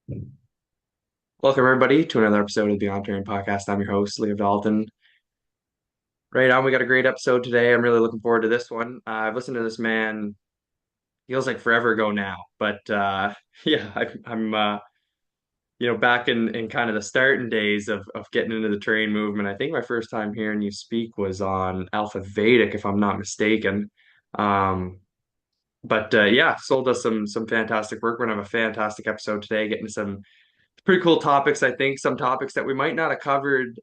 Welcome, everybody, to another episode of the Ontarian Podcast. I'm your host, Leah Dalton. Right on, we got a great episode today. I'm really looking forward to this one. I've listened to this man, feels like forever ago now, but yeah, I'm back in kind of the starting days of getting into the train movement. I think my first time hearing you speak was on Alpha Vedic, if I'm not mistaken. Um, but yeah, sold us some fantastic work. We're gonna have a fantastic episode today, getting some pretty cool topics, I think, some topics that we might not have covered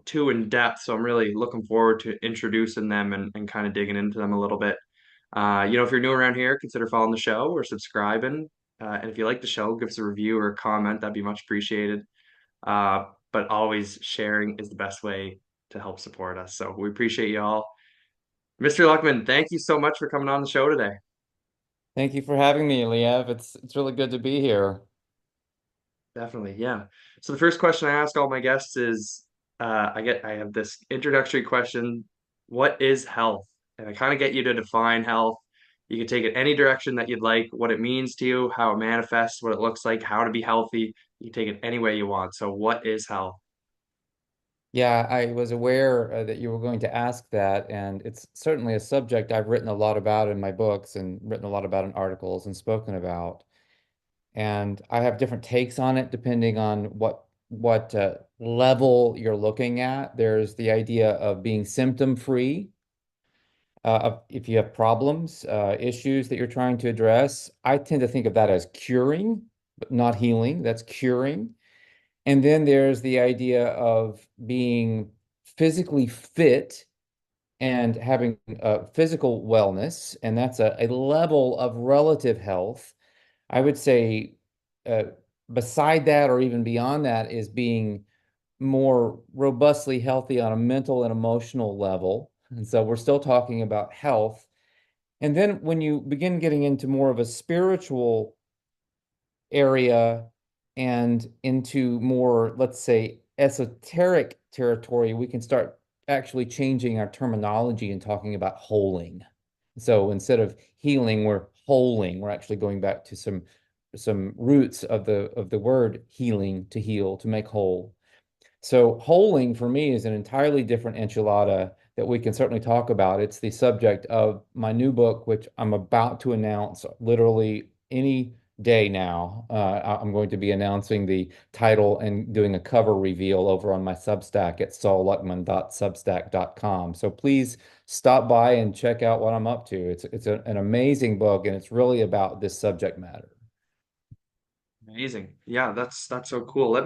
too in depth. So I'm really looking forward to introducing them and kind of digging into them a little bit. If you're new around here, consider following the show or subscribing. And if you like the show, give us a review or a comment. That'd be much appreciated. But always sharing is the best way to help support us. So we appreciate you all. Mr. Luckman, thank you so much for coming on the show today. Thank you for having me, Liev. It's really good to be here. Definitely, yeah. So the first question I ask all my guests is, I have this introductory question: what is health? And I kind of get you to define health. You can take it any direction that you'd like, what it means to you, how it manifests, what it looks like, how to be healthy. You can take it any way you want. So what is health? Yeah, I was aware that you were going to ask that, and it's certainly a subject I've written a lot about in my books and written a lot about in articles and spoken about. And I have different takes on it depending on what level you're looking at. There's the idea of being symptom free. If you have problems, issues that you're trying to address, I tend to think of that as curing, but not healing. That's curing. And then there's the idea of being physically fit and having physical wellness, and that's a level of relative health. I would say uh, beside that, or even beyond that, is being more robustly healthy on a mental and emotional level. And so we're still talking about health. And then when you begin getting into more of a spiritual area and into more, let's say, esoteric territory, we can start actually changing our terminology and talking about holing. So instead of healing, we're holing. We're actually going back to some roots of the word healing, to heal, to make whole. So holing for me is an entirely different enchilada that we can certainly talk about. It's the subject of my new book, which I'm about to announce literally any day now. I'm going to be announcing the title and doing a cover reveal over on my Substack at saulluckman.substack.com. So please stop by and check out what I'm up to. It's an amazing book, and it's really about this subject matter. Amazing. Yeah, that's so cool.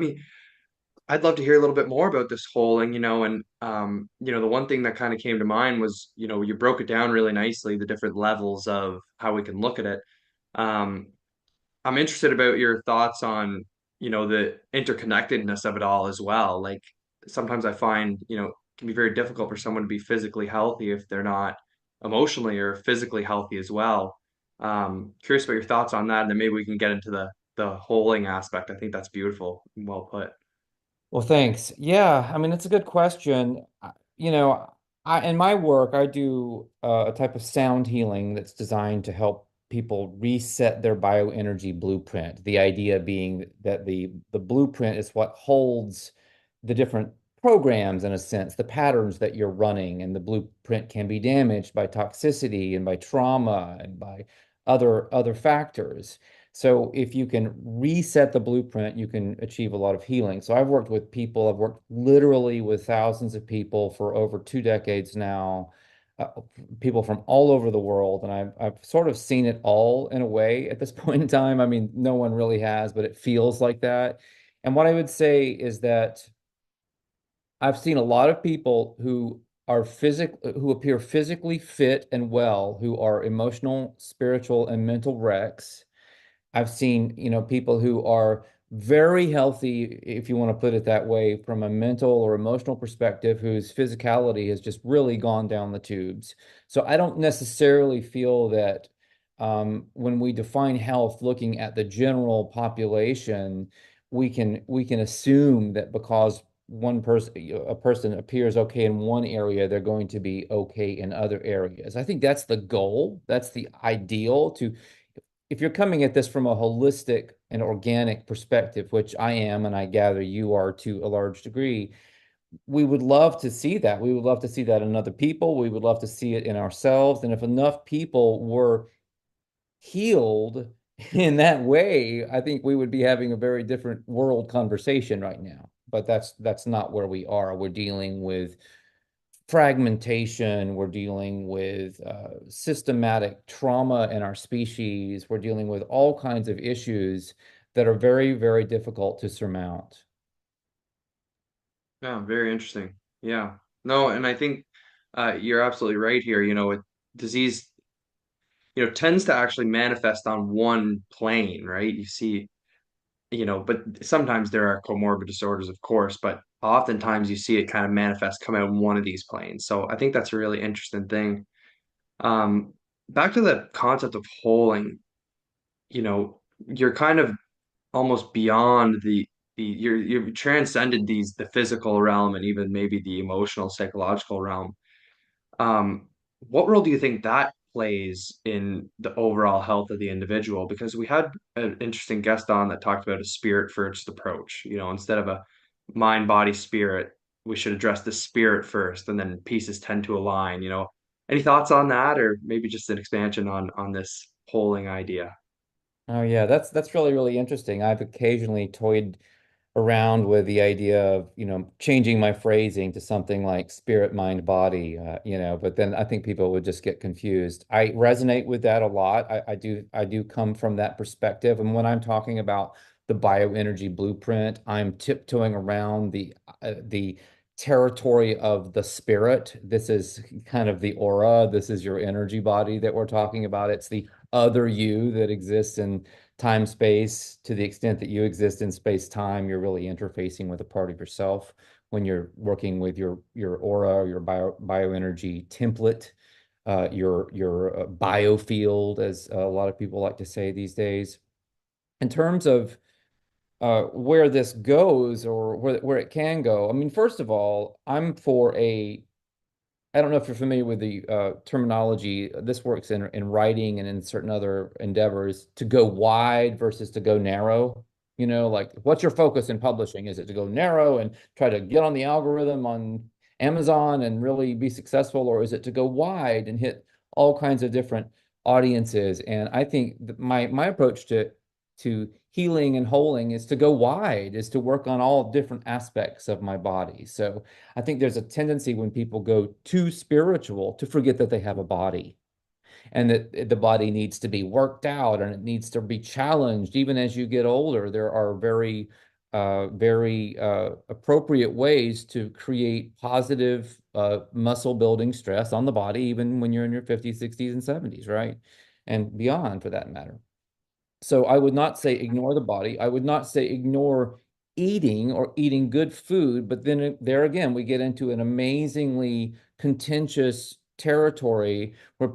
I'd love to hear a little bit more about this holing, and the one thing that kind of came to mind was, you broke it down really nicely, the different levels of how we can look at it. Um, I'm interested about your thoughts on, the interconnectedness of it all as well. Like sometimes I find, it can be very difficult for someone to be physically healthy if they're not emotionally or physically healthy as well. Curious about your thoughts on that, and then maybe we can get into the holing aspect. I think that's beautiful and well put. Well, thanks. Yeah, I mean, it's a good question. You know, in my work, I do a type of sound healing that's designed to help people reset their bioenergy blueprint. The idea being that the blueprint is what holds the different programs, in a sense, the patterns that you're running, and the blueprint can be damaged by toxicity and by trauma and by other factors. So if you can reset the blueprint, you can achieve a lot of healing. So I've worked with people, I've worked literally with thousands of people for over 2 decades now, uh, people from all over the world. And I've sort of seen it all in a way at this point in time. I mean, no one really has, but it feels like that. And what I would say is that I've seen a lot of people who appear physically fit and well, who are emotional, spiritual, and mental wrecks. I've seen, people who are very healthy, if you want to put it that way, from a mental or emotional perspective, whose physicality has just really gone down the tubes. So I don't necessarily feel that when we define health, looking at the general population, we can assume that because a person appears okay in one area, they're going to be okay in other areas. I think that's the goal. That's the ideal, to if you're coming at this from a holistic and organic perspective, which I am, and I gather you are to a large degree, we would love to see that. We would love to see that in other people. We would love to see it in ourselves. And if enough people were healed in that way, I think we would be having a very different world conversation right now. But that's not where we are. We're dealing with fragmentation. We're dealing with systematic trauma in our species. We're dealing with all kinds of issues that are very, very difficult to surmount. Yeah, very interesting. Yeah. No, and I think you're absolutely right here. Disease, tends to actually manifest on one plane, right? You see, but sometimes there are comorbid disorders, of course, but oftentimes you see it kind of manifest come out in one of these planes. So I think that's a really interesting thing. Um, Back to the concept of holing, you're kind of almost beyond you've transcended the physical realm and even maybe the emotional, psychological realm. Um, what role do you think that plays in the overall health of the individual? Because we had an interesting guest on that talked about a spirit first approach. Instead of a mind, body, spirit, we should address the spirit first, and then pieces tend to align. Any thoughts on that, or maybe just an expansion on this polling idea? Oh yeah, that's really, really interesting. I've occasionally toyed around with the idea of, changing my phrasing to something like spirit, mind, body, but then I think people would just get confused. I resonate with that a lot. I do come from that perspective. And when I'm talking about the bioenergy blueprint, I'm tiptoeing around the territory of the spirit. This is kind of the aura. This is your energy body that we're talking about. It's the other you that exists in time space. To the extent that you exist in space time, you're really interfacing with a part of yourself when you're working with your aura, your bioenergy template, your biofield, as a lot of people like to say these days. In terms of where this goes, or where it can go, I mean, first of all, I'm for a I don't know if you're familiar with the terminology. This works in writing and in certain other endeavors, to go wide versus to go narrow. Like, what's your focus in publishing? Is it to go narrow and try to get on the algorithm on Amazon and really be successful, or is it to go wide and hit all kinds of different audiences? And I think my approach to healing and holing is to go wide, is to work on all different aspects of my body. So I think there's a tendency when people go too spiritual to forget that they have a body, and that the body needs to be worked out and it needs to be challenged. Even as you get older, there are very appropriate ways to create positive muscle building stress on the body, even when you're in your 50s, 60s, and 70s, right? And beyond, for that matter. So I would not say ignore the body. I would not say ignore eating or eating good food. But then there again, we get into an amazingly contentious territory where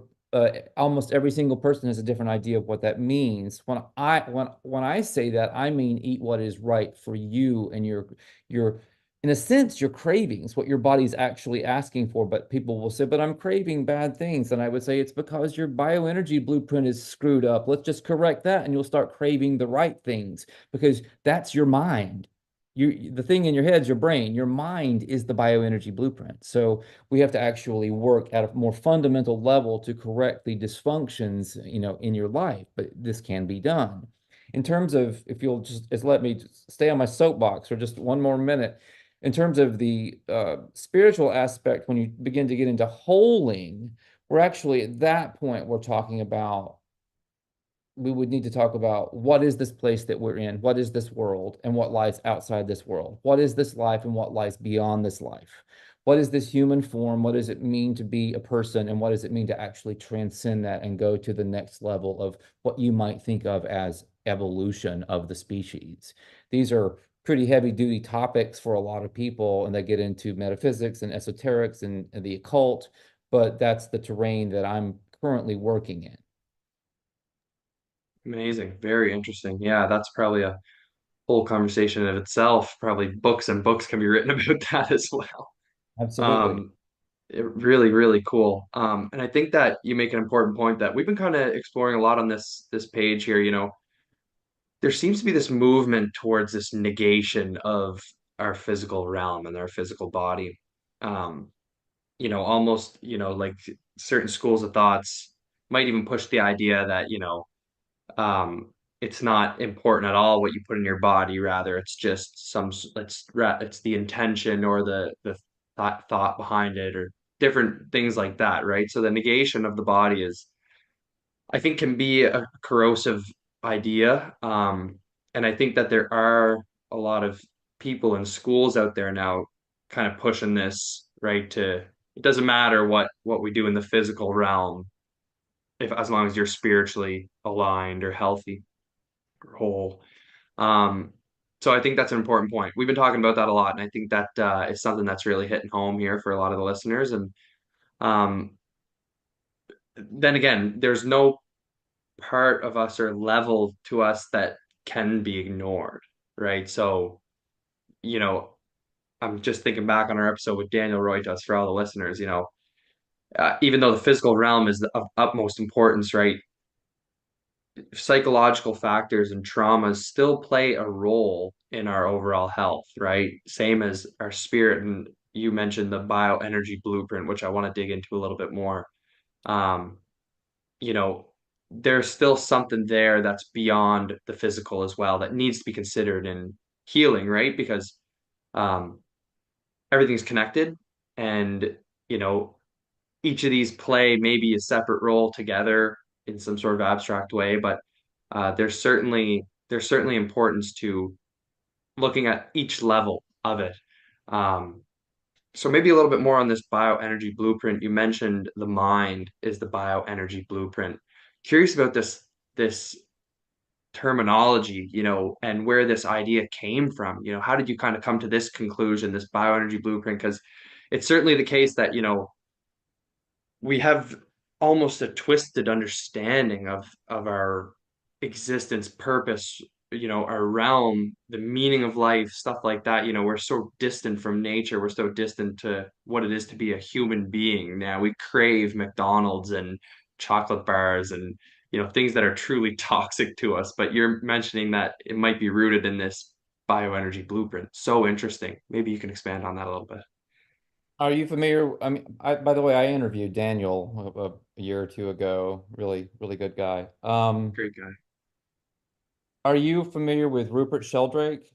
almost every single person has a different idea of what that means. When I say that, I mean eat what is right for you and your in a sense, your cravings, what your body's actually asking for. But people will say, but I'm craving bad things. And I would say it's because your bioenergy blueprint is screwed up. Let's just correct that and you'll start craving the right things, because that's your mind. The thing in your head is your brain. Your mind is the bioenergy blueprint. So we have to actually work at a more fundamental level to correct the dysfunctions, in your life. But this can be done. In terms of, if you'll just let me just stay on my soapbox for just one more minute, in terms of the spiritual aspect, when you begin to get into holing, we're actually at that point, we would need to talk about what is this place that we're in, what is this world, and what lies outside this world, what is this life and what lies beyond this life, what is this human form, what does it mean to be a person, and what does it mean to actually transcend that and go to the next level of what you might think of as evolution of the species. These are pretty heavy duty topics for a lot of people, and they get into metaphysics and esoterics and the occult, but that's the terrain that I'm currently working in. Amazing, very interesting. Yeah, that's probably a whole conversation in itself. Probably books and books can be written about that as well. Absolutely. Um, really, really cool. And I think that you make an important point that we've been kind of exploring a lot on this page here. There seems to be this movement towards this negation of our physical realm and our physical body. Um, almost, like certain schools of thoughts might even push the idea that, um, it's not important at all what you put in your body. Rather, it's just it's the intention or the thought behind it or different things like that, right? So the negation of the body is, I think, can be a corrosive idea. And I think that there are a lot of people in schools out there now kind of pushing this, right? It doesn't matter what we do in the physical realm, if as long as you're spiritually aligned or healthy or whole. Um, so I think that's an important point. We've been talking about that a lot, and I think that is something that's really hitting home here for a lot of the listeners. And um, then again, there's no part of us or level to us that can be ignored, right? So, you know, I'm just thinking back on our episode with Daniel Roitas for all the listeners, even though the physical realm is of utmost importance, right? Psychological factors and traumas still play a role in our overall health, right? Same as our spirit. And you mentioned the bioenergy blueprint, which I want to dig into a little bit more. Um, you know, there's still something there that's beyond the physical as well that needs to be considered in healing, right? Because um, everything's connected, and you know, each of these play maybe a separate role together in some sort of abstract way, but there's certainly importance to looking at each level of it. Um, so maybe a little bit more on this bioenergy blueprint. You mentioned the mind is the bioenergy blueprint. Curious about this terminology, and where this idea came from. How did you kind of come to this conclusion, this bioenergy blueprint? Because it's certainly the case that, we have almost a twisted understanding of our existence, purpose, our realm, the meaning of life, stuff like that. We're so distant from nature. We're so distant to what it is to be a human being. Now we crave McDonald's and chocolate bars and things that are truly toxic to us. But you're mentioning that it might be rooted in this bioenergy blueprint. So interesting. Maybe you can expand on that a little bit. Are you familiar? I mean, by the way, I interviewed Daniel a year or two ago. Really, really good guy. Great guy. Are you familiar with Rupert Sheldrake?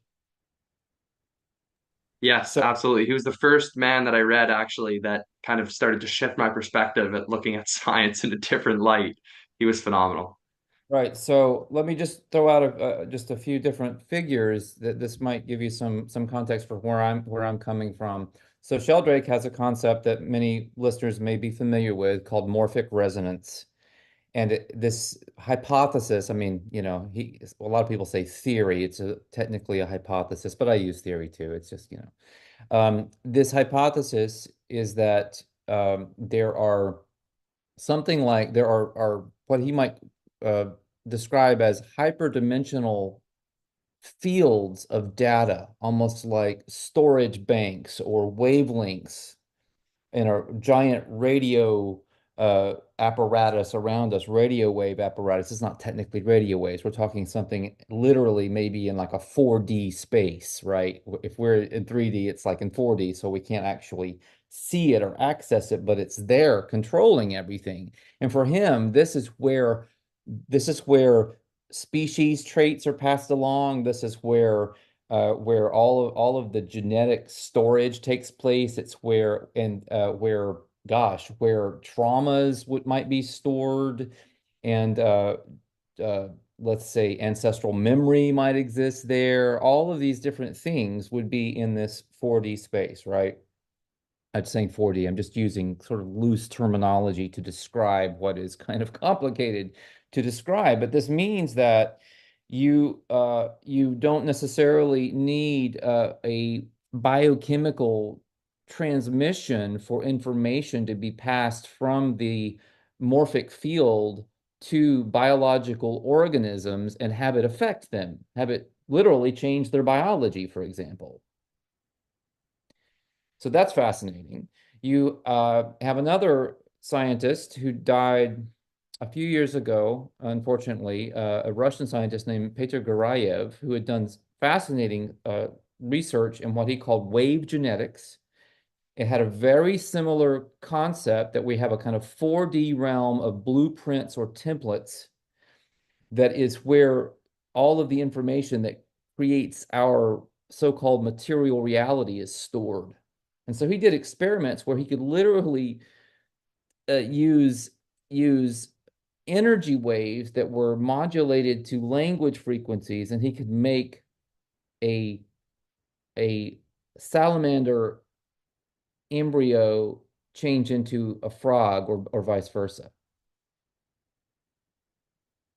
Yes, So, absolutely. He was the first man that I read actually that kind of started to shift my perspective at looking at science in a different light. He was phenomenal. right. So let me just throw out just a few different figures that this might give you some context for where I'm coming from. So Sheldrake has a concept that many listeners may be familiar with called morphic resonance. And this hypothesis, I mean, a lot of people say theory. It's technically a hypothesis, but I use theory too. It's just, this hypothesis is that there are what he might uh, describe as hyperdimensional fields of data, almost like storage banks or wavelengths in a giant radio apparatus around us, radio wave apparatus. It's not technically radio waves. We're talking something literally maybe in like a 4D space, right? If we're in 3D, it's like in 4D, so we can't actually see it or access it, but it's there controlling everything. And for him, this is where species traits are passed along. This is where all of the genetic storage takes place. It's where traumas might be stored, and uh, let's say ancestral memory might exist there. All of these different things would be in this 4D space, right? I'm saying 4D. I'm just using sort of loose terminology to describe what is kind of complicated to describe. But this means that you don't necessarily need a biochemical transmission for information to be passed from the morphic field to biological organisms and have it affect them, have it literally change their biology, for example. So that's fascinating. You have another scientist who died a few years ago, unfortunately, a Russian scientist named Petr Garayev, who had done fascinating research in what he called wave genetics. It had a very similar concept that we have a kind of 4D realm of blueprints or templates that is where all of the information that creates our so-called material reality is stored. And so he did experiments where he could literally use energy waves that were modulated to language frequencies, and he could make a a salamander embryo change into a frog or vice versa,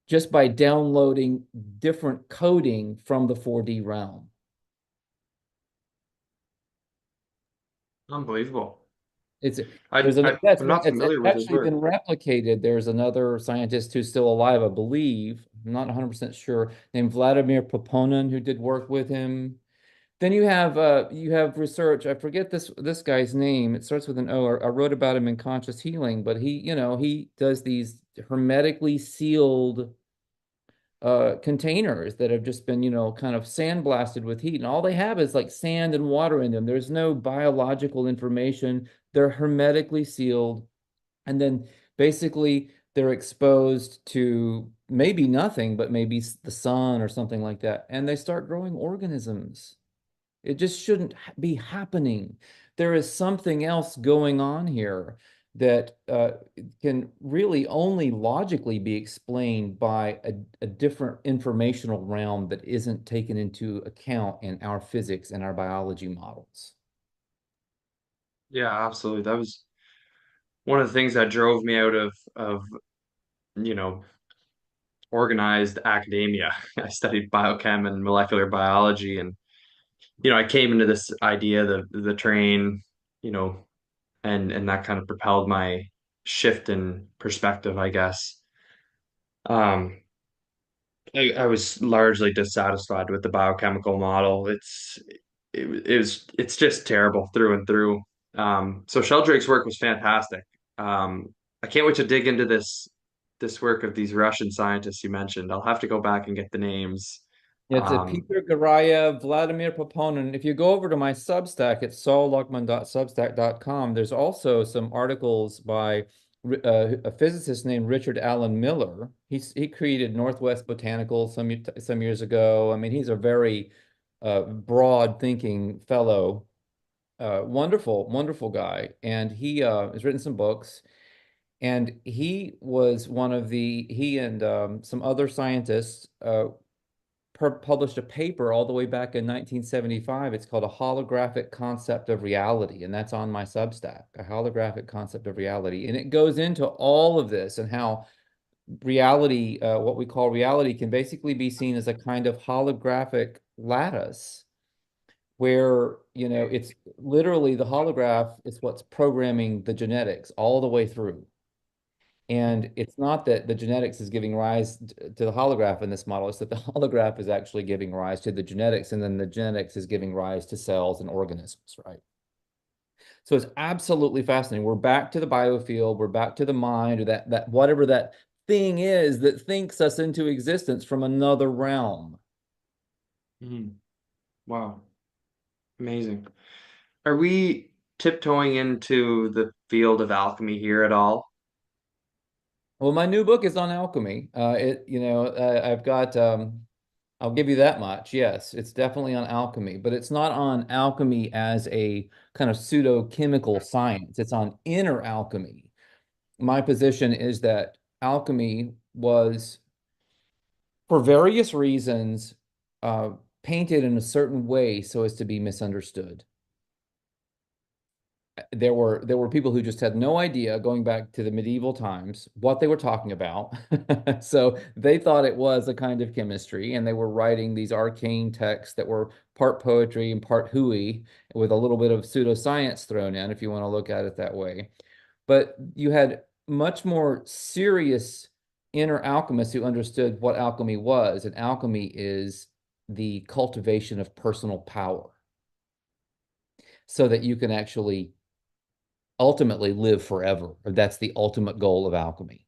just by downloading different coding from the 4D realm. Unbelievable. It's I, there's an I that's I'm not it's familiar with his actually work. been replicated. There's another scientist who's still alive, I believe. I'm not 100% sure, named Vladimir Poponin, who did work with him. Then you have research. I forget this guy's name. It starts with an O. I wrote about him in Conscious Healing, but he does these hermetically sealed containers that have just been, kind of sandblasted with heat, and all they have is like sand and water in them. There's no biological information. They're hermetically sealed, and then basically they're exposed to maybe nothing, but maybe the sun or something like that, and they start growing organisms. It just shouldn't be happening. There is something else going on here that can really only logically be explained by a different informational realm that isn't taken into account in our physics and our biology models. Yeah, absolutely. That was one of the things that drove me out of you know organized academia. I studied biochem and molecular biology, and I came into this idea, the train, you know, and that kind of propelled my shift in perspective, I guess. Um, I was largely dissatisfied with the biochemical model. It's just terrible through and through. So Sheldrake's work was fantastic. I can't wait to dig into this work of these Russian scientists you mentioned. I'll have to go back and get the names. It's a Um, Peter Garayev, Vladimir Poponin. If you go over to my Substack, it's saulluckman.substack.com. There's also some articles by a physicist named Richard Allen Miller. He created Northwest Botanical some years ago. I mean, he's a very broad thinking fellow, wonderful, wonderful guy, and he has written some books. And he and some other scientists published a paper all the way back in 1975. It's called A Holographic Concept of Reality, and that's on my Substack, A Holographic Concept of Reality. And it goes into all of this and how reality, what we call reality, can basically be seen as a kind of holographic lattice where, it's literally the holograph is what's programming the genetics all the way through. And it's not that the genetics is giving rise to the holograph in this model, it's that the holograph is actually giving rise to the genetics, and then the genetics is giving rise to cells and organisms, right? So it's absolutely fascinating. We're back to the biofield, we're back to the mind, or that whatever that thing is that thinks us into existence from another realm. mhm. Wow, amazing. Are we tiptoeing into the field of alchemy here at all? Well, my new book is on alchemy. I've got I'll give you that much. Yes, it's definitely on alchemy, but it's not on alchemy as a kind of pseudo chemical science. It's on inner alchemy. My position is that alchemy was, for various reasons, uh, painted in a certain way so as to be misunderstood. There were people who just had no idea, going back to the medieval times, what they were talking about. So they thought it was a kind of chemistry, and they were writing these arcane texts that were part poetry and part hooey, with a little bit of pseudoscience thrown in, if you want to look at it that way. But you had much more serious inner alchemists who understood what alchemy was, and alchemy is the cultivation of personal power so that you can actually ultimately live forever. Or that's the ultimate goal of alchemy.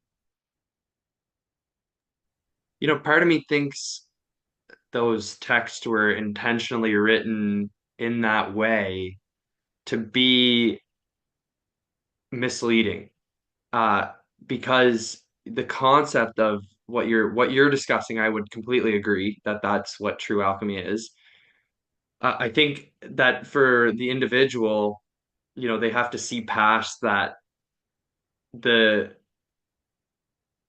Part of me thinks those texts were intentionally written in that way to be misleading. Uh, because the concept of what you're discussing, I would completely agree that that's what true alchemy is. I think that for the individual, they have to see past that the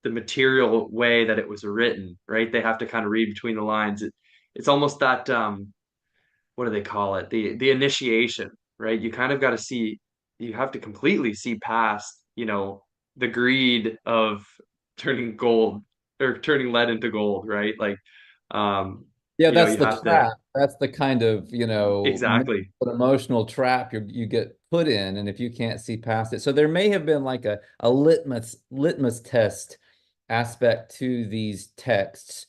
the material way that it was written, right? They have to kind of read between the lines. It's almost that what do they call it? The initiation, right? You kind of got to see, you have to completely see past, the greed of turning gold or turning lead into gold, right? Like, um, Yeah, that's you the have to trap. That's the kind of, mental exactly. and emotional trap you get put in, and if you can't see past it. So there may have been like a litmus test aspect to these texts.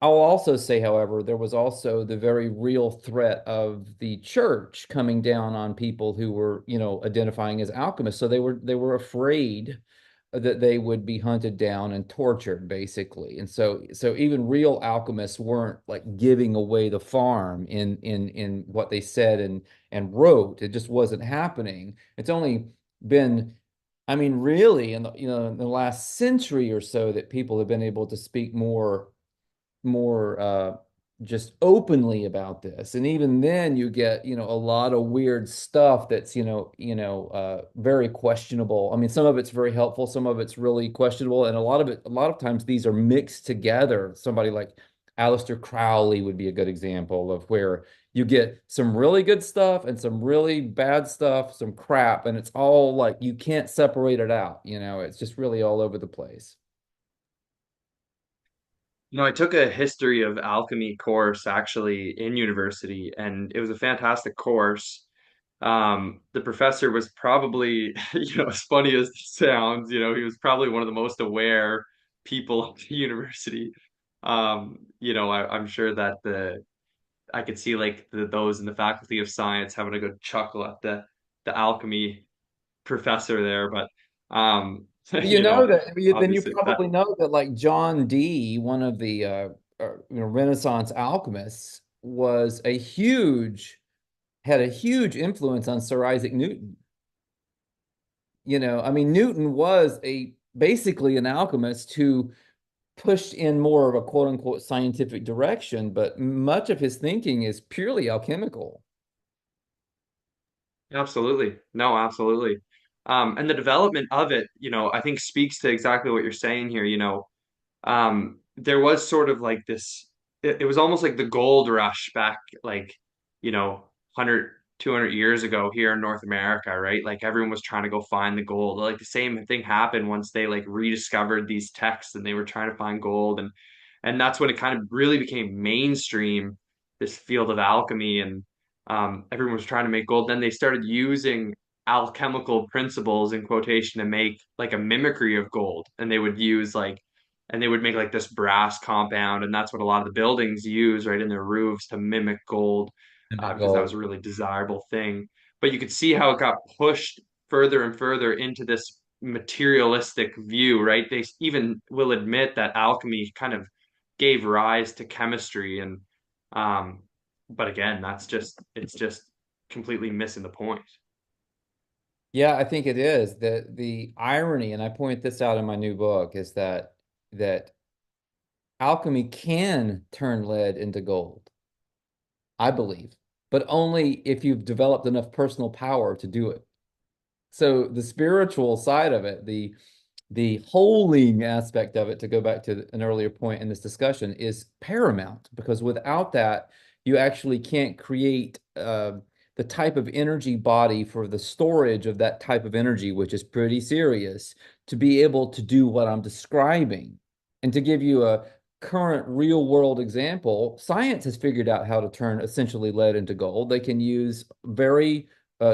I'll also say, however, there was also the very real threat of the church coming down on people who were, identifying as alchemists. So they were afraid that they would be hunted down and tortured, basically. And so even real alchemists weren't like giving away the farm in what they said and wrote. It just wasn't happening. It's only been, I mean, really, in the last century or so that people have been able to speak more just openly about this. And even then you get, a lot of weird stuff that's, very questionable. I mean, some of it's very helpful, some of it's really questionable, and a lot of times these are mixed together. Somebody like Aleister Crowley would be a good example of where you get some really good stuff and some really bad stuff, some crap, and it's all like you can't separate it out. It's just really all over the place. I took a history of alchemy course actually in university, and it was a fantastic course. The professor was probably, as funny as it sounds, he was probably one of the most aware people at the university. I'm sure that I could see like those in the faculty of science having a good chuckle at the alchemy professor there, but You know that then you obviously that probably know that like John Dee, one of the Renaissance alchemists, had a huge influence on Sir Isaac Newton. I mean, Newton was a basically an alchemist who pushed in more of a quote unquote scientific direction, but much of his thinking is purely alchemical. absolutely. No, absolutely. And the development of it, I think speaks to exactly what you're saying here. There was sort of like this, it was almost like the gold rush back, like, 100, 200 years ago here in North America, right? Like everyone was trying to go find the gold. Like the same thing happened once they like rediscovered these texts and they were trying to find gold. And that's when it kind of really became mainstream, this field of alchemy. And everyone was trying to make gold. Then they started using alchemical principles in quotation to make like a mimicry of gold. And they would make like this brass compound, and that's what a lot of the buildings use right in their roofs to mimic gold, And because that was gold. a really desirable thing. But you could see how it got pushed further and further into this materialistic view, right? They even will admit that alchemy kind of gave rise to chemistry, and um, but again, it's just completely missing the point. Yeah, I think it is. The irony, and I point this out in my new book, is that alchemy can turn lead into gold, I believe, but only if you've developed enough personal power to do it. So the spiritual side of it, the holding aspect of it, to go back to an earlier point in this discussion, is paramount because without that, you actually can't create the type of energy body for the storage of that type of energy, which is pretty serious, to be able to do what I'm describing. And to give you a current real world example, science has figured out how to turn essentially lead into gold. They can use very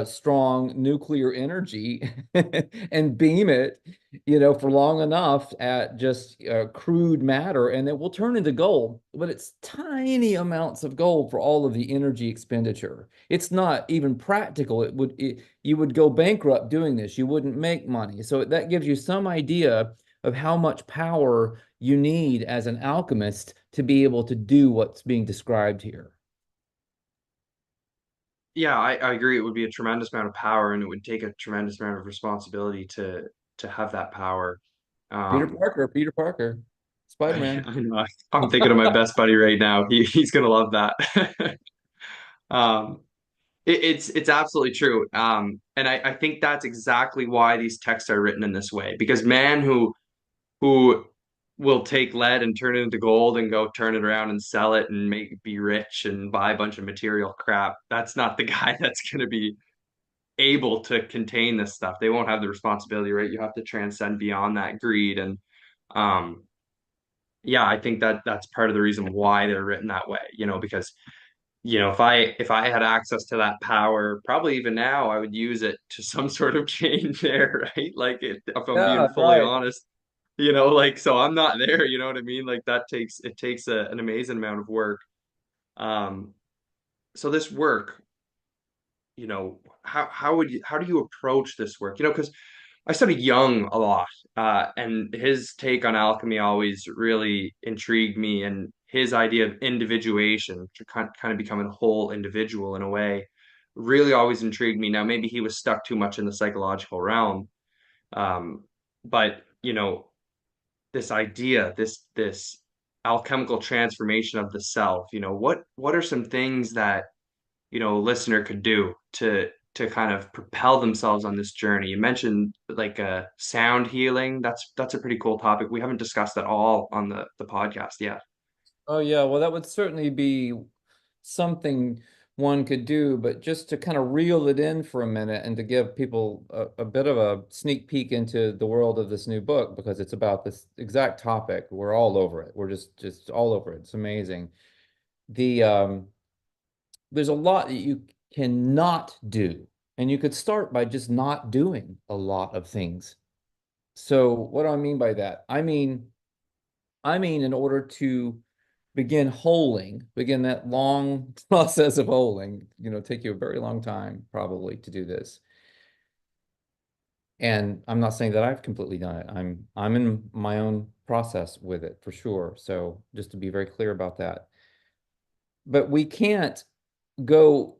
strong nuclear energy and beam it, for long enough at just crude matter, and it will turn into gold. But it's tiny amounts of gold for all of the energy expenditure. It's not even practical. You would go bankrupt doing this. You wouldn't make money. So that gives you some idea of how much power you need as an alchemist to be able to do what's being described here. Yeah, I agree. It would be a tremendous amount of power, and it would take a tremendous amount of responsibility to have that power. Um, Peter Parker, Spider-Man. I know. I'm thinking of my best buddy right now. He's gonna love that. Um, it's absolutely true. And I think that's exactly why these texts are written in this way. Because man who will take lead and turn it into gold and go turn it around and sell it and make be rich and buy a bunch of material crap, that's not the guy that's gonna be able to contain this stuff. They won't have the responsibility, right? You have to transcend beyond that greed. And um yeah, I think that that's part of the reason why they're written that way, because if I had access to that power, probably even now I would use it to some sort of change there, right? Like if I'm being Yeah, fully right. honest, like so I'm not there, you know what I mean? Like it takes an amazing amount of work. Um, so this work, how do you approach this work? Because I studied Jung a lot, and his take on alchemy always really intrigued me, and his idea of individuation, to kind of becoming a whole individual in a way, really always intrigued me. Now, maybe he was stuck too much in the psychological realm, um, but this idea, this alchemical transformation of the self, what are some things that a listener could do to kind of propel themselves on this journey? You mentioned like sound healing. That's a pretty cool topic. We haven't discussed that all on the podcast yet. Oh yeah, well that would certainly be something one could do, but just to kind of reel it in for a minute and to give people a bit of a sneak peek into the world of this new book, because it's about this exact topic. We're all over it. We're just all over it. It's amazing. The There's a lot that you cannot do, and you could start by just not doing a lot of things. So what do I mean by that? I mean, in order to begin that long process of holing, take you a very long time probably to do this. And I'm not saying that I've completely done it. I'm in my own process with it for sure. So just to be very clear about that. But we can't go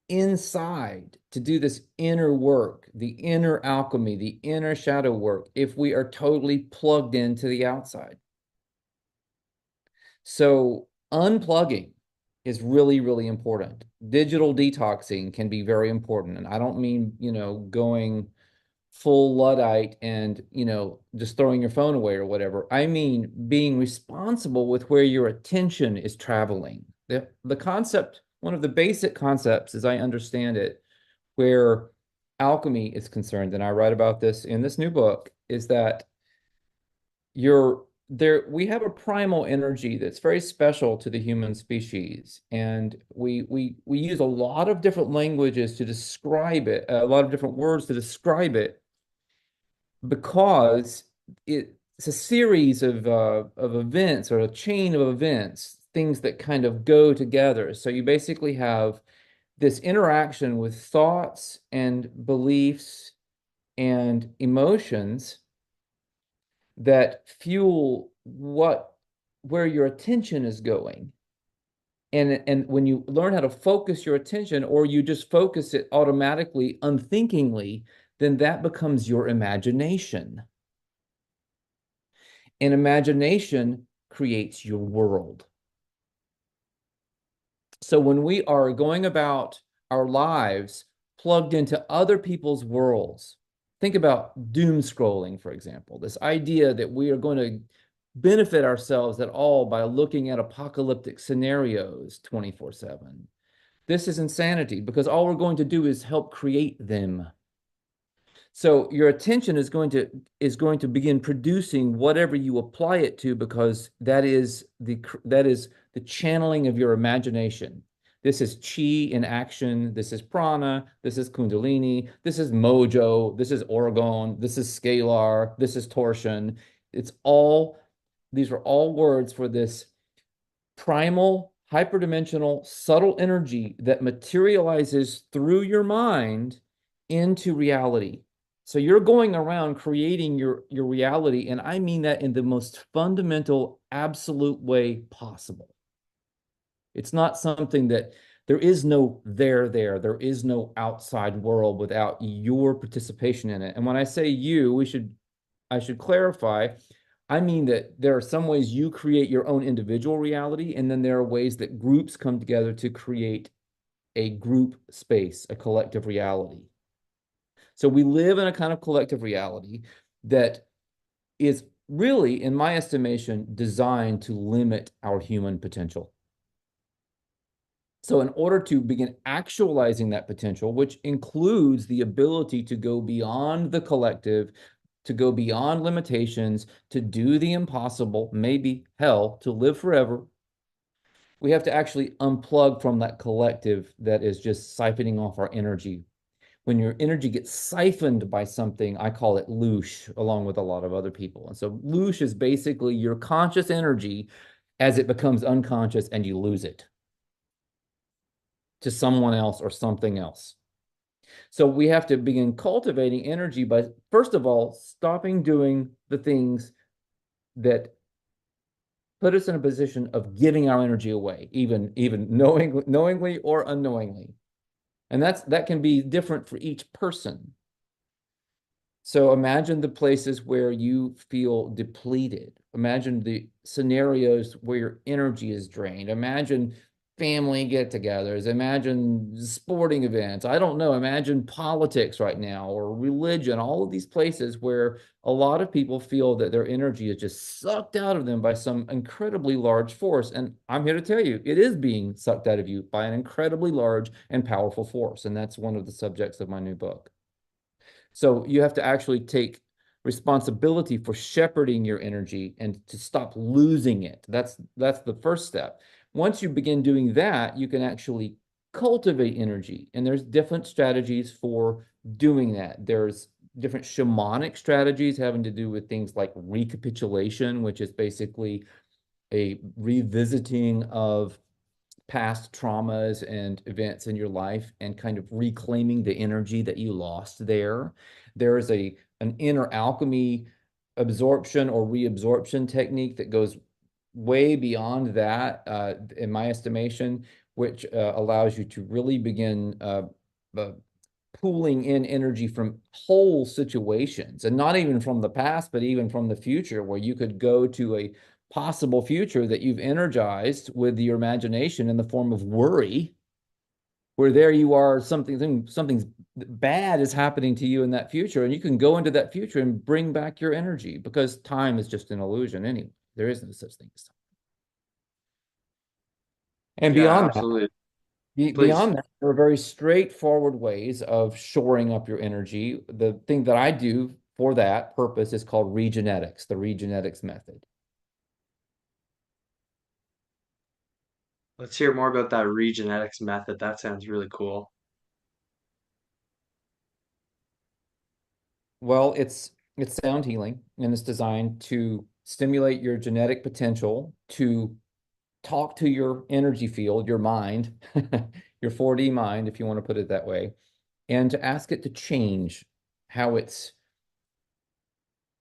inside to do this inner work, the inner alchemy, the inner shadow work, if we are totally plugged into the outside. So unplugging is really, really important. Digital detoxing can be very important. And I don't mean, going full Luddite and, just throwing your phone away or whatever. I mean being responsible with where your attention is traveling. The concept, one of the basic concepts, as I understand it, where alchemy is concerned, and I write about this in this new book, is that you're there we have a primal energy that's very special to the human species, and we use a lot of different languages to describe it, a lot of different words to describe it, because it's a series of events, or a chain of events, things that kind of go together. So you basically have this interaction with thoughts and beliefs and emotions that fuel where your attention is going. And when you learn how to focus your attention, or you just focus it automatically, unthinkingly, then that becomes your imagination. And imagination creates your world. So when we are going about our lives plugged into other people's worlds, think about doom scrolling, for example, this idea that we are going to benefit ourselves at all by looking at apocalyptic scenarios 24/7. This is insanity, because all we're going to do is help create them. So your attention is going to begin producing whatever you apply it to, because that is the channeling of your imagination. This is chi in action. This is prana. This is kundalini. This is mojo. This is orgone. This is scalar. This is torsion. It's all, these are all words for this primal, hyperdimensional, subtle energy that materializes through your mind into reality. So you're going around creating your reality, and I mean that in the most fundamental, absolute way possible. It's not something that there is no there. There is no outside world without your participation in it. And when I say you, I should clarify, I mean that there are some ways you create your own individual reality, and then there are ways that groups come together to create a group space, a collective reality. So we live in a kind of collective reality that is really, in my estimation, designed to limit our human potential. So, in order to begin actualizing that potential, which includes the ability to go beyond the collective, to go beyond limitations, to do the impossible, maybe hell, to live forever, we have to actually unplug from that collective that is just siphoning off our energy. When your energy gets siphoned by something, I call it loosh, along with a lot of other people. And so, loosh is basically your conscious energy as it becomes unconscious and you lose it to someone else or something else. So we have to begin cultivating energy by, first of all, stopping doing the things that put us in a position of giving our energy away, even knowingly or unknowingly. And that can be different for each person. So imagine the places where you feel depleted. Imagine the scenarios where your energy is drained. Imagine family get-togethers. Imagine sporting events. I don't know. Imagine politics right now or religion, all of these places where a lot of people feel that their energy is just sucked out of them by some incredibly large force. And I'm here to tell you, it is being sucked out of you by an incredibly large and powerful force. And that's one of the subjects of my new book. So you have to actually take responsibility for shepherding your energy and to stop losing it. That's the first step. Once you begin doing that, you can actually cultivate energy. And there's different strategies for doing that. There's different shamanic strategies having to do with things like recapitulation, which is basically a revisiting of past traumas and events in your life and kind of reclaiming the energy that you lost there. There is an inner alchemy absorption or reabsorption technique that goes way beyond that, in my estimation, which allows you to really begin uh, pulling in energy from whole situations and not even from the past, but even from the future, where you could go to a possible future that you've energized with your imagination in the form of worry, where there you are, something bad is happening to you in that future, and you can go into that future and bring back your energy because time is just an illusion anyway. There is no such thing as time. And Yeah, beyond that, absolutely. Please. beyond that, there are very straightforward ways of shoring up your energy. The thing that I do for that purpose is called regenetics, the regenetics method. Let's hear more about that regenetics method. That sounds really cool. Well, it's sound healing and it's designed to stimulate your genetic potential to talk to your energy field, your mind, your 4D mind, if you want to put it that way, and to ask it to change how it's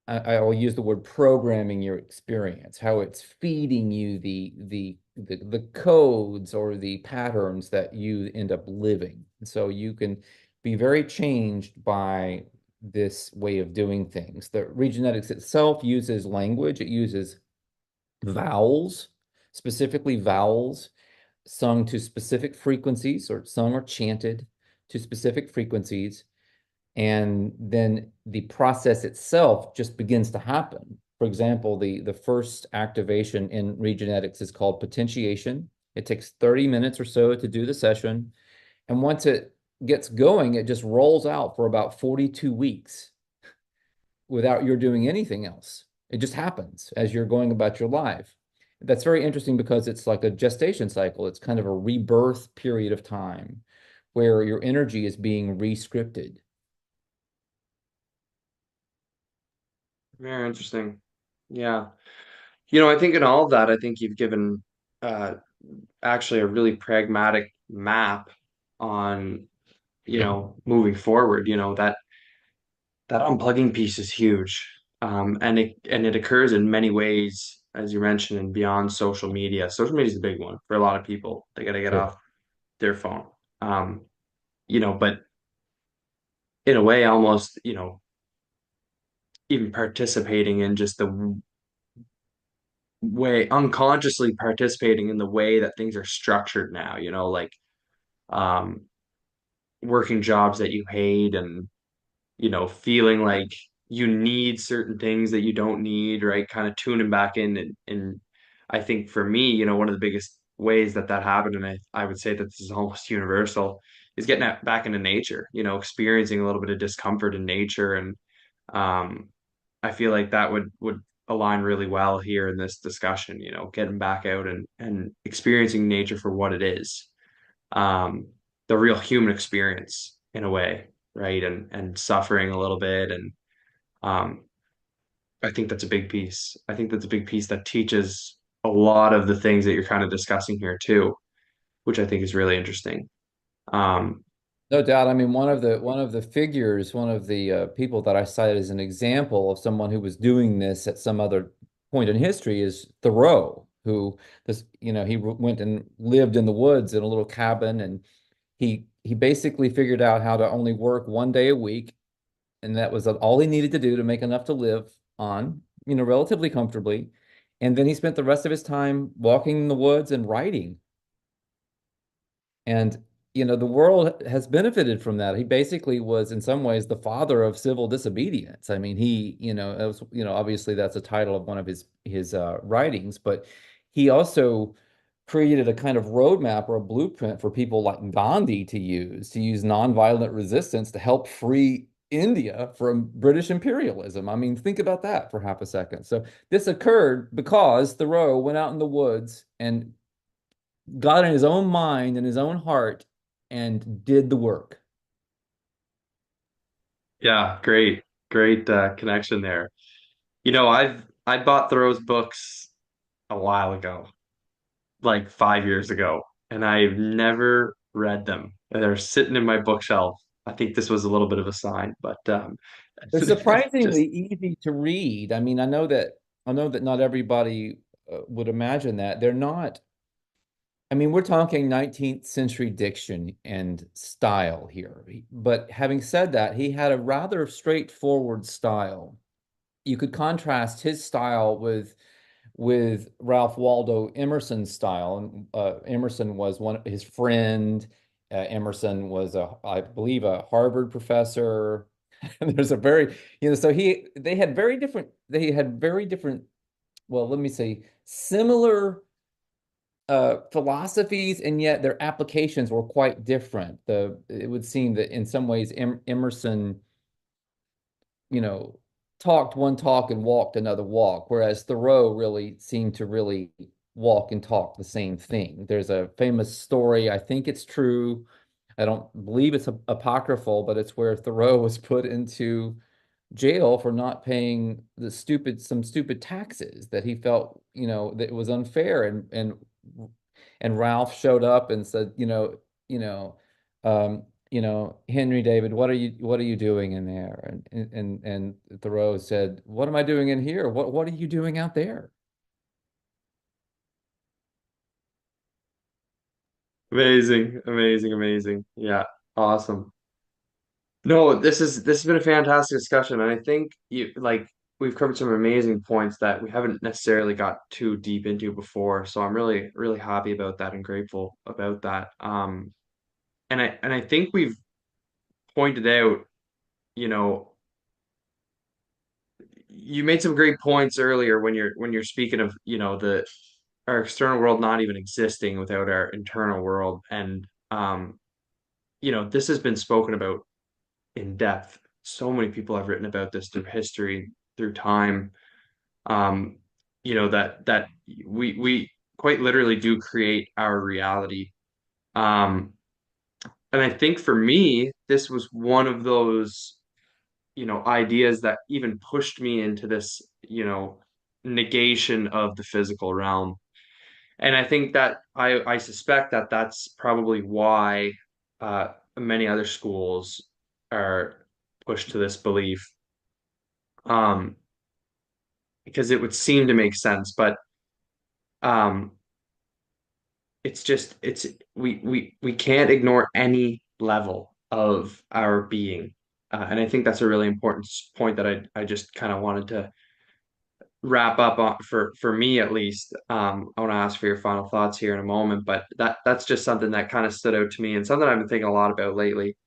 I will use the word programming your experience, how it's feeding you the codes or the patterns that you end up living. So you can be very changed by this way of doing things. The regenetics itself uses language, it uses vowels, specifically vowels sung to specific frequencies or sung or chanted to specific frequencies, and then the process itself just begins to happen. For example, the first activation in regenetics is called potentiation. It takes 30 minutes or so to do the session. And once it gets going, it just rolls out for about 42 weeks without your doing anything else. It just happens as you're going about your life. that's very interesting because it's like a gestation cycle. It's kind of a rebirth period of time where your energy is being re-scripted. Very interesting. Yeah. You know, I think in all of that, I think you've given uh, actually a really pragmatic map on, moving forward. That unplugging piece is huge. And it occurs in many ways, as you mentioned, and beyond social media. Social media is a big one for a lot of people. They got to get Sure. off their phone. Um, but in a way, almost, even participating in just the way, unconsciously participating in the way that things are structured now, like um, working jobs that you hate and feeling like you need certain things that you don't need, right? Kind of tuning back in. And I think for me, one of the biggest ways that that happened, and I would say that this is almost universal, is getting back into nature, experiencing a little bit of discomfort in nature. And um, I feel like that would align really well here in this discussion, getting back out and experiencing nature for what it is, um, the real human experience in a way, right? And suffering a little bit. And um, I think that's a big piece. I think that's a big piece that teaches a lot of the things that you're kind of discussing here too, which I think is really interesting. Um, No doubt. I mean, one of the figures, one of the people that I cited as an example of someone who was doing this at some other point in history is Thoreau, who he went and lived in the woods in a little cabin, and he basically figured out how to only work 1 day a week, and that was all he needed to do to make enough to live on, relatively comfortably. And then he spent the rest of his time walking in the woods and writing. And the world has benefited from that. He basically was, in some ways, the father of civil disobedience. I mean, it was, obviously that's a title of one of his writings, but he also created a kind of roadmap or a blueprint for people like Gandhi to use nonviolent resistance to help free India from British imperialism. I mean, think about that for half a second. So this occurred because Thoreau went out in the woods and got in his own mind and his own heart and did the work. yeah, great connection there. I bought Thoreau's books a while ago, like 5 years ago, and I've never read them. They're sitting in my bookshelf. I think this was a little bit of a sign, but They're just surprisingly easy to read. I mean, I know that not everybody would imagine that. They're not. I mean, we're talking 19th century diction and style here. But having said that, he had a rather straightforward style. You could contrast his style with Ralph Waldo Emerson's style. And Emerson was his friend. Emerson was I believe, a Harvard professor. And there's a very, so they had very different, well, let me say, similar philosophies, and yet their applications were quite different. It would seem that in some ways Emerson you know, talked one talk and walked another walk, whereas Thoreau really seemed to really walk and talk the same thing. There's a famous story, I think it's true. I don't believe it's apocryphal, but it's where Thoreau was put into jail for not paying some stupid taxes that he felt, that it was unfair. And Ralph showed up and said, Henry David, what are you doing in there? And Thoreau said, what am I doing in here? What are you doing out there? amazing, amazing, amazing. Yeah, awesome. No, this has been a fantastic discussion, and I think we've covered some amazing points that we haven't necessarily got too deep into before. So I'm really, really happy about that and grateful about that. And I think we've pointed out, you know, you made some great points earlier when you're speaking of, the our external world not even existing without our internal world. And this has been spoken about in depth. So many people have written about this through history, through time. Um, that we quite literally do create our reality. Um, and I think for me, this was one of those, ideas that even pushed me into this, negation of the physical realm. And I think that I suspect that that's probably why many other schools are pushed to this belief, um, because it would seem to make sense, but um, it's just we can't ignore any level of our being, and I think that's a really important point that I just kind of wanted to wrap up on for me at least. I want to ask for your final thoughts here in a moment, but that's just something that kind of stood out to me and something I've been thinking a lot about lately.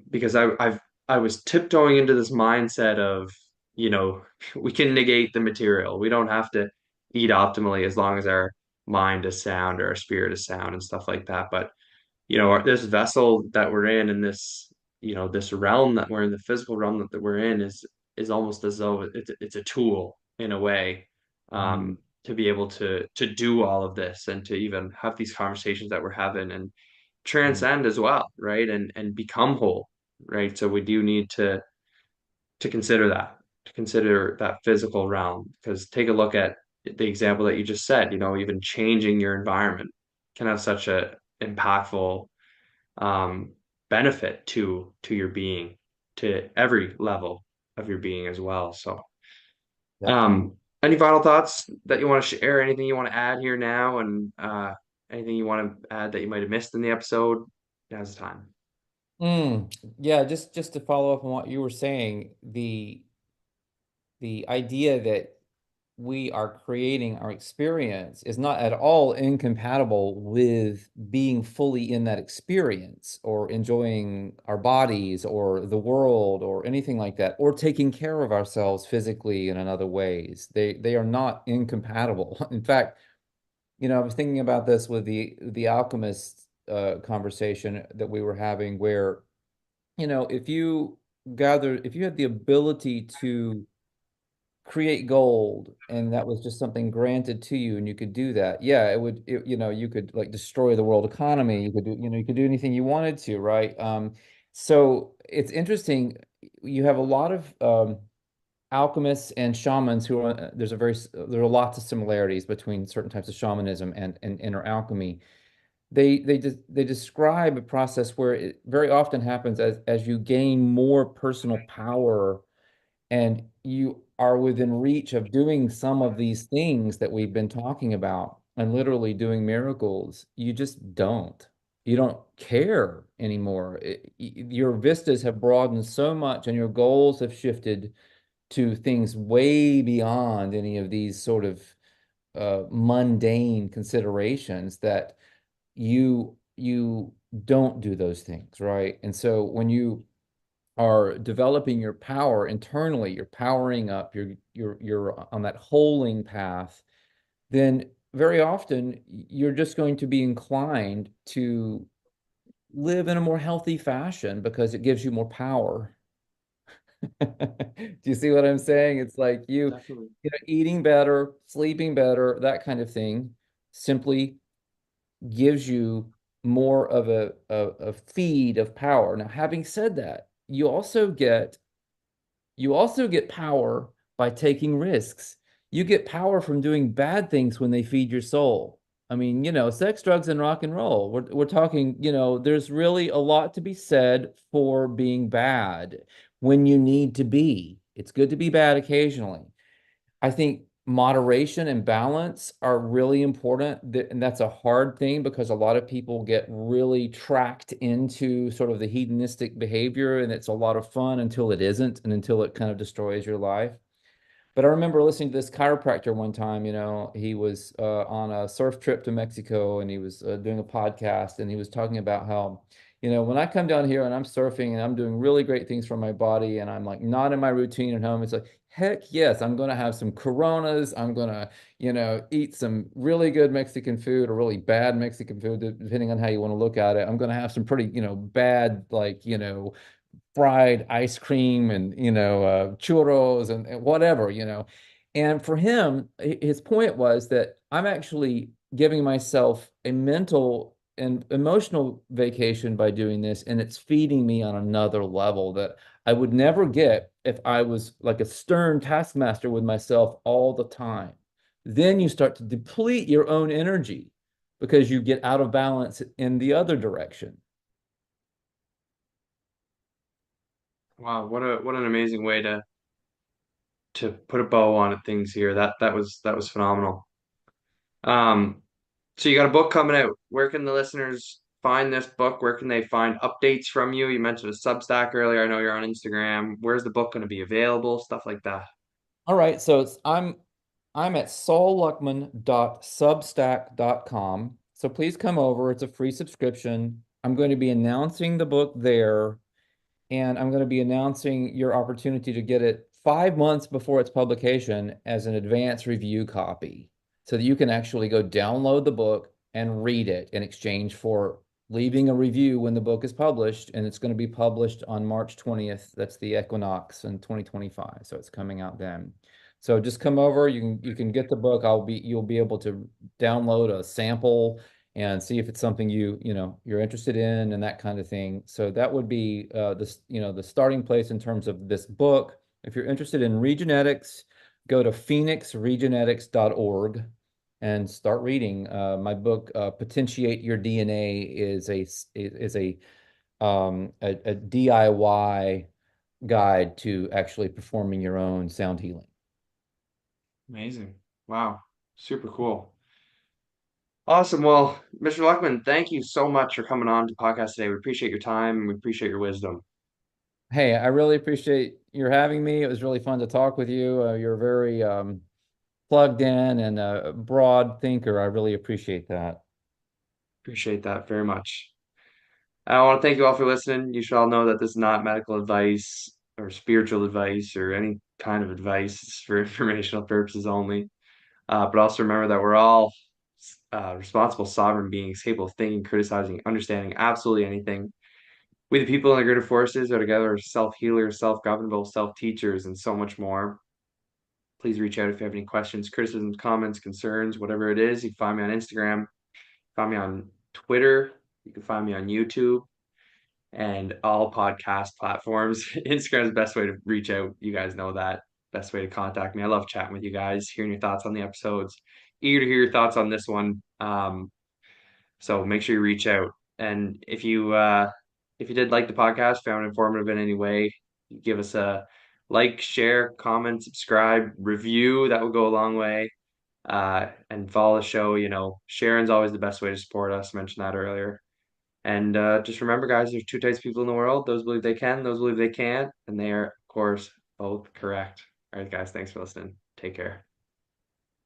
Because I was tiptoeing into this mindset of, you know, we can negate the material. We don't have to eat optimally as long as our mind is sound or our spirit is sound and stuff like that. But this vessel that we're in and this, this realm that we're in, the physical realm that we're in is almost as though it's a tool in a way, Mm, to be able to do all of this and to even have these conversations that we're having and mm, transcend as well, right? And become whole, right? So we do need to consider that, to consider that physical realm, because take a look at the example that you just said, even changing your environment can have such a impactful um, benefit to your being, to every level of your being as well. So, definitely. any final thoughts that you want to share? Anything you want to add here now, and anything you want to add that you might have missed in the episode? Now's the time. Yeah, just to follow up on what you were saying, the idea that we are creating our experience is not at all incompatible with being fully in that experience or enjoying our bodies or the world or anything like that, or taking care of ourselves physically and in other ways. They are not incompatible. In fact, I was thinking about this with the alchemist conversation that we were having, where, if you had the ability to create gold and that was just something granted to you and you could do that, yeah, you could like destroy the world economy. You could do anything you wanted to, right? So it's interesting. You have a lot of alchemists and shamans who are there are lots of similarities between certain types of shamanism and inner alchemy. They describe a process where it very often happens as you gain more personal power and you are within reach of doing some of these things that we've been talking about and literally doing miracles. You just don't. You don't care anymore. Your vistas have broadened so much and your goals have shifted to things way beyond any of these sort of mundane considerations that you don't do those things, right? And so when you are developing your power internally, you're powering up, you're on that holding path, then very often you're just going to be inclined to live in a more healthy fashion because it gives you more power. Do you see what I'm saying? It's like Definitely. eating better, sleeping better, that kind of thing simply gives you more of a feed of power. Now, having said that, you also get power by taking risks. You get power from doing bad things when they feed your soul. I mean, sex, drugs, and rock and roll. We're talking, there's really a lot to be said for being bad when you need to be. It's good to be bad occasionally. I think moderation and balance are really important. And that's a hard thing because a lot of people get really tracked into sort of the hedonistic behavior, and it's a lot of fun until it isn't, and until it kind of destroys your life. But I remember listening to this chiropractor one time. He was on a surf trip to Mexico and he was doing a podcast, and he was talking about how, when I come down here and I'm surfing and I'm doing really great things for my body and I'm like not in my routine at home, it's like, heck yes, I'm going to have some Coronas. I'm going to, eat some really good Mexican food or really bad Mexican food, depending on how you want to look at it. I'm going to have some pretty, bad, like, fried ice cream and churros and whatever. And for him, his point was that I'm actually giving myself a mental and emotional vacation by doing this, and it's feeding me on another level that I would never get if I was like a stern taskmaster with myself all the time. Then you start to deplete your own energy because you get out of balance in the other direction. Wow, what an amazing way to put a bow on it, things here. That was phenomenal. Um, so you got a book coming out. Where can the listeners find this book? Where can they find updates from you? You mentioned a Substack earlier. I know you're on Instagram. Where's the book going to be available? Stuff like that. All right, so I'm at saulluckman.substack.com. So please come over. It's a free subscription. I'm going to be announcing the book there, and I'm going to be announcing your opportunity to get it 5 months before its publication as an advance review copy so that you can actually go download the book and read it in exchange for leaving a review when the book is published. And it's going to be published on March 20th. That's the equinox in 2025. So it's coming out then. So just come over. You can get the book. You'll be able to download a sample and see if it's something you're interested in and that kind of thing. So that would be the starting place in terms of this book. If you're interested in regenetics, go to phoenixregenetics.org and start reading. My book, Potentiate Your DNA, is a DIY guide to actually performing your own sound healing. Amazing. Wow. Super cool. Awesome. Well, Mr. Luckman, thank you so much for coming on to the podcast today. We appreciate your time and we appreciate your wisdom. Hey, I really appreciate your having me. It was really fun to talk with you. You're very plugged in and a broad thinker. I really appreciate that. Appreciate that very much. I want to thank you all for listening. You should all know that this is not medical advice or spiritual advice or any kind of advice. It's for informational purposes only. But also remember that we're all responsible, sovereign beings capable of thinking, criticizing, understanding absolutely anything. We, the people in the greater forces, are together self healers, self governable, self teachers, and so much more. Please reach out if you have any questions, criticisms, comments, concerns, whatever it is. You can find me on Instagram, find me on Twitter, you can find me on YouTube and all podcast platforms. Instagram is the best way to reach out. You guys know that. Best way to contact me. I love chatting with you guys, hearing your thoughts on the episodes. Eager to hear your thoughts on this one. So make sure you reach out. And if you did like the podcast, found it informative in any way, give us a like, share, comment, subscribe, review. That would go a long way. And follow the show. Sharing's always the best way to support us. Mentioned that earlier. And just remember, guys, there's two types of people in the world. Those believe they can, those believe they can't. And they are, of course, both correct. All right, guys, thanks for listening. Take care.